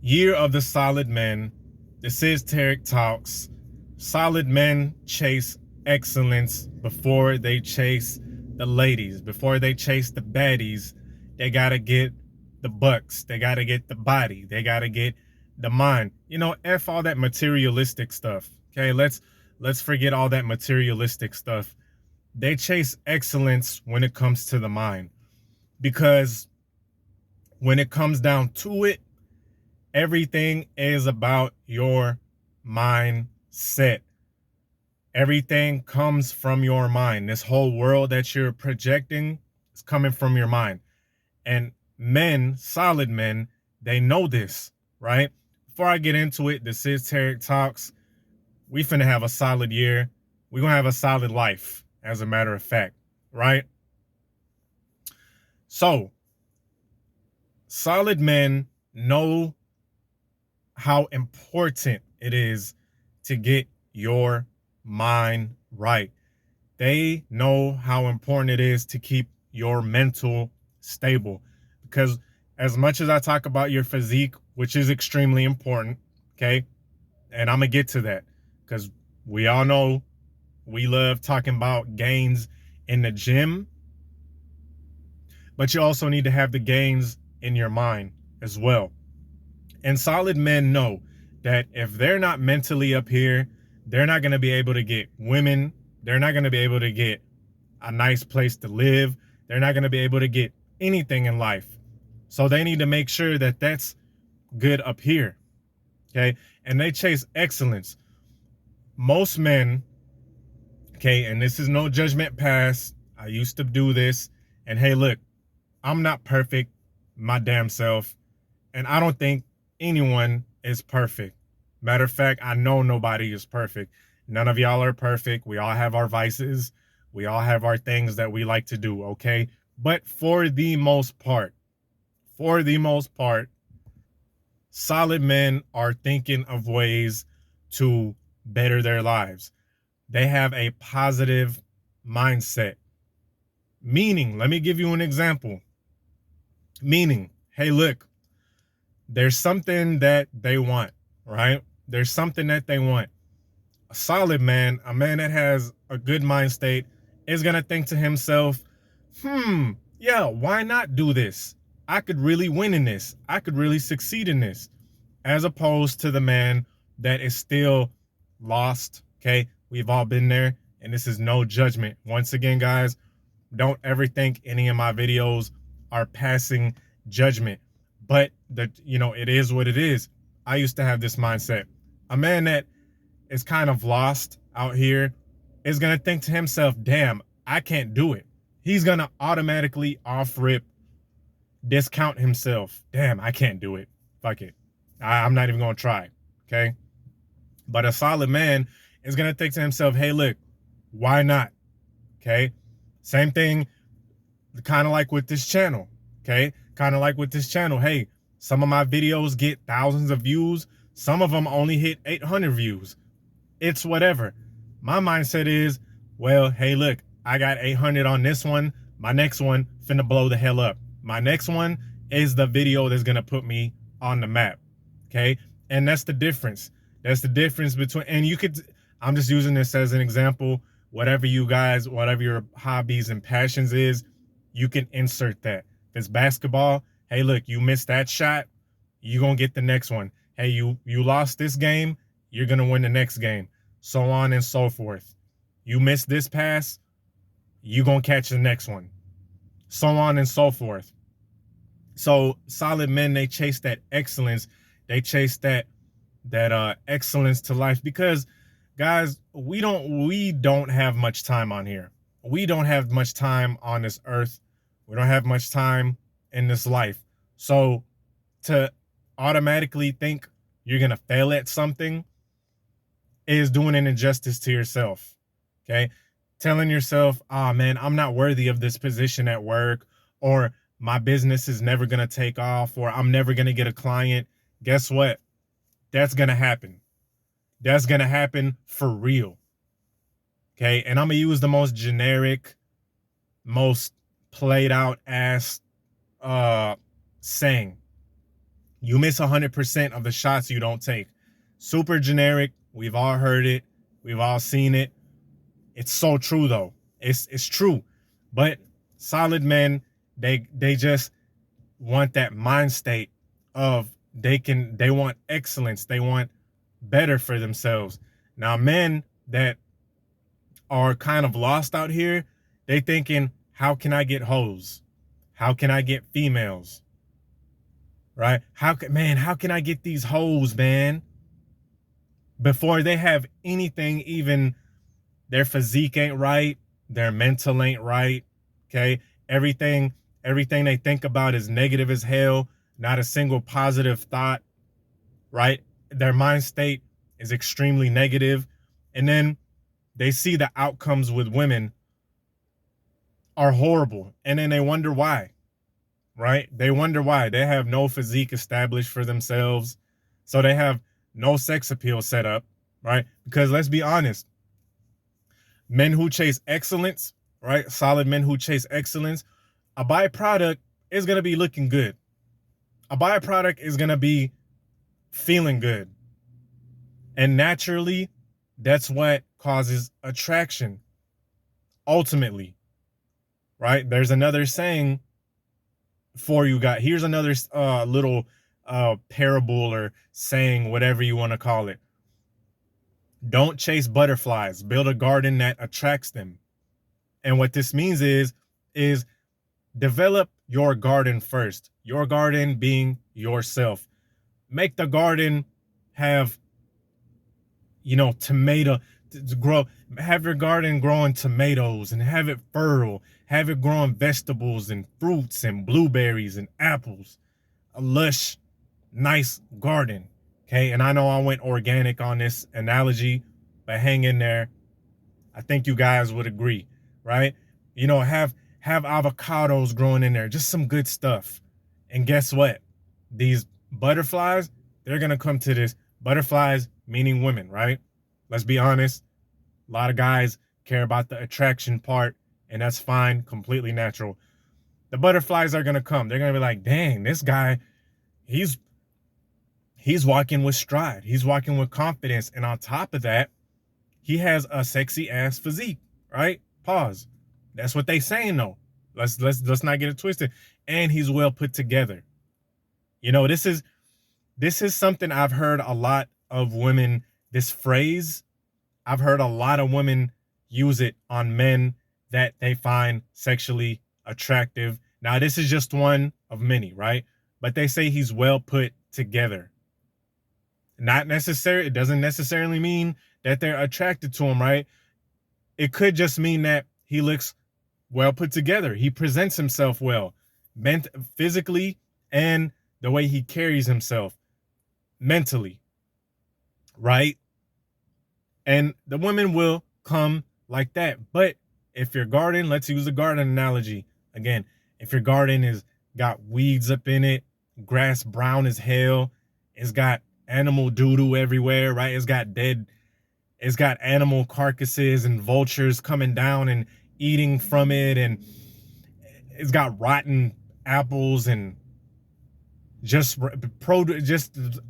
Year of the Solid Men. This is Tarek Talks. Solid men chase excellence before they chase the ladies. Before they chase the baddies, they gotta get the bucks. They gotta get the body. They gotta get the mind. You know, F all that materialistic stuff. Okay, let's forget all that materialistic stuff. They chase excellence when it comes to the mind. Because when it comes down to it, everything is about your mindset. Everything comes from your mind. This whole world that you're projecting is coming from your mind. And men, solid men, they know this, right? Before I get into it, this is Tarek Talks. We finna have a solid year. We're gonna have a solid life, as a matter of fact, right? So, solid men know how important it is to get your mind right. They know how important it is to keep your mental stable. Because as much as I talk about your physique, which is extremely important, okay, and I'm going to get to that because we all know we love talking about gains in the gym, but you also need to have the gains in your mind as well. And solid men know that if they're not mentally up here, they're not going to be able to get women. They're not going to be able to get a nice place to live. They're not going to be able to get anything in life. So they need to make sure that that's good up here. Okay. And they chase excellence. Most men, okay, and this is no judgment pass. I used to do this. And hey, look, I'm not perfect, my damn self. And I don't think anyone is perfect. Matter of fact, I know nobody is perfect. None of y'all are perfect. We all have our vices. We all have our things that we like to do, okay? But for the most part, solid men are thinking of ways to better their lives. They have a positive mindset. Meaning, let me give you an example. Meaning, hey, look, there's something that they want, right? There's something that they want. A solid man, a man that has a good mind state, is going to think to himself, yeah, why not do this? I could really win in this. I could really succeed in this. As opposed to the man that is still lost, okay? We've all been there, and this is no judgment. Once again, guys, don't ever think any of my videos are passing judgment. But it is what it is. I used to have this mindset. A man that is kind of lost out here is going to think to himself, damn, I can't do it. He's going to automatically off rip discount himself. Damn, I can't do it. Fuck it. I'm not even going to try. Okay. But a solid man is going to think to himself, hey, look, why not? Okay. Same thing, kind of like with this channel. Okay. Kind of like with this channel. Hey, some of my videos get thousands of views. Some of them only hit 800 views. It's whatever. My mindset is, well, hey, look, I got 800 on this one. My next one finna blow the hell up. My next one is the video that's going to put me on the map. Okay. And that's the difference. That's the difference between, and I'm just using this as an example. Whatever your hobbies and passions is, you can insert that. If it's basketball, hey, look, you missed that shot, you're going to get the next one. Hey, you lost this game, you're going to win the next game. So on and so forth. You missed this pass, you're going to catch the next one. So on and so forth. So solid men, they chase that excellence. They chase that excellence to life because, guys, we don't have much time on here. We don't have much time on this earth. We don't have much time in this life. So to automatically think you're going to fail at something is doing an injustice to yourself. Okay. Telling yourself, oh man, I'm not worthy of this position at work, or my business is never going to take off, or I'm never going to get a client. Guess what? That's going to happen. That's going to happen for real. Okay. And I'm going to use the most generic, most played out ass saying. You miss 100% of the shots you don't take. Super generic. We've all heard it. We've all seen it. It's so true though. It's true. But solid men, they just want that mind state of they want excellence. They want better for themselves. Now men that are kind of lost out here, they thinking, how can I get hoes? How can I get females? Right? How can I get these hoes, man? Before they have anything, even their physique ain't right, their mental ain't right. Okay. Everything they think about is negative as hell. Not a single positive thought, right? Their mind state is extremely negative. And then they see the outcomes with women are horrible. And then they wonder why, right? They wonder why. They have no physique established for themselves. So they have no sex appeal set up, right? Because let's be honest, men who chase excellence, right? Solid men who chase excellence, a byproduct is going to be looking good. A byproduct is going to be feeling good. And naturally, that's what causes attraction. Ultimately, right? There's another saying for you guys. Here's another little parable or saying, whatever you want to call it. Don't chase butterflies. Build a garden that attracts them. And what this means is develop your garden first. Your garden being yourself. Make the garden have, tomato to grow. Have your garden growing tomatoes and have it fertile. Have it growing vegetables and fruits and blueberries and apples. A lush, nice garden. Okay. And I know I went organic on this analogy, but hang in there. I think you guys would agree, right? Have avocados growing in there, just some good stuff. And guess what? These butterflies, they're going to come to this. Butterflies meaning women, right? Let's be honest. A lot of guys care about the attraction part, and that's fine, completely natural. The butterflies are going to come. They're going to be like, dang, this guy, he's walking with stride. He's walking with confidence. And on top of that, he has a sexy ass physique, right? Pause. That's what they saying though. Let's not get it twisted. And he's well put together. This is something I've heard a lot of women, this phrase, I've heard a lot of women use it on men that they find sexually attractive. Now, this is just one of many, right? But they say he's well put together. It doesn't necessarily mean that they're attracted to him, right? It could just mean that he looks well put together. He presents himself well, physically, and the way he carries himself mentally, right? And the women will come like that. But if your garden, let's use the garden analogy again. If your garden is got weeds up in it, grass brown as hell, it's got animal doo-doo everywhere, right? It's got animal carcasses and vultures coming down and eating from it, and it's got rotten apples and just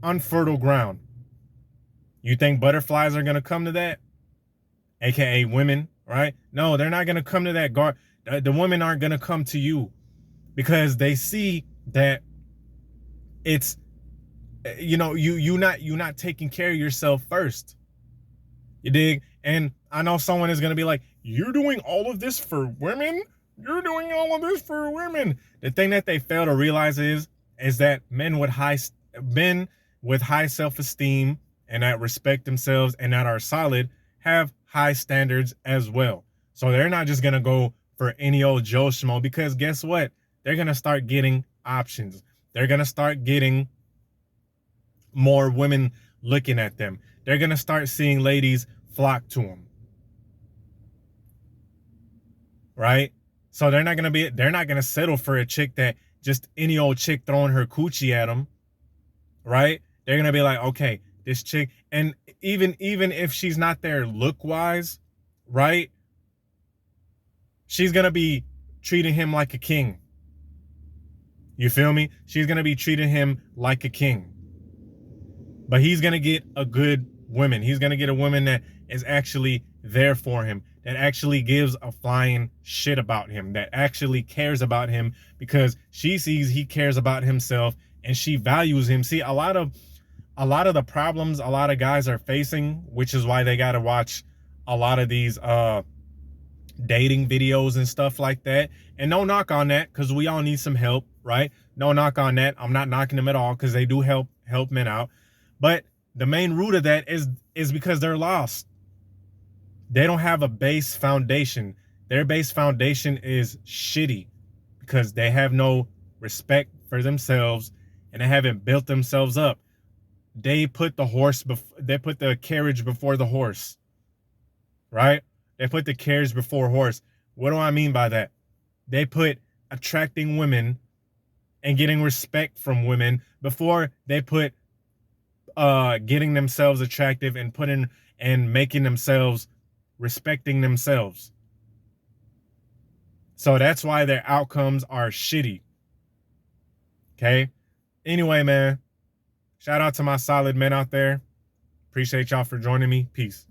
unfertile ground. You think butterflies are going to come to that? AKA women, right? No, they're not going to come to that garden. The women aren't going to come to you because they see that it's, you're not taking care of yourself first. You dig? And I know someone is going to be like, you're doing all of this for women? You're doing all of this for women. The thing that they fail to realize is that men with high self-esteem and that respect themselves and that are solid have high standards as well. So they're not just going to go for any old Joe Schmo, because guess what? They're going to start getting options. They're going to start getting more women looking at them. They're going to start seeing ladies flock to them. Right? So they're not going to settle for a chick that just any old chick throwing her coochie at them. Right? They're going to be like, okay, this chick, and even if she's not there look wise, right? She's going to be treating him like a king. You feel me? She's going to be treating him like a king. But he's going to get a good woman. He's going to get a woman that is actually there for him, that actually gives a flying shit about him, that actually cares about him because she sees he cares about himself and she values him. See, a lot of the problems a lot of guys are facing, which is why they got to watch a lot of these dating videos and stuff like that. And no knock on that, because we all need some help, right? No knock on that. I'm not knocking them at all, because they do help men out. But the main root of that is because they're lost. They don't have a base foundation. Their base foundation is shitty because they have no respect for themselves and they haven't built themselves up. They put the carriage before the horse, right? They put the carriage before horse. What do I mean by that? They put attracting women and getting respect from women before they put getting themselves attractive and making themselves respecting themselves. So that's why their outcomes are shitty. Okay? Anyway, man, shout out to my solid men out there. Appreciate y'all for joining me. Peace.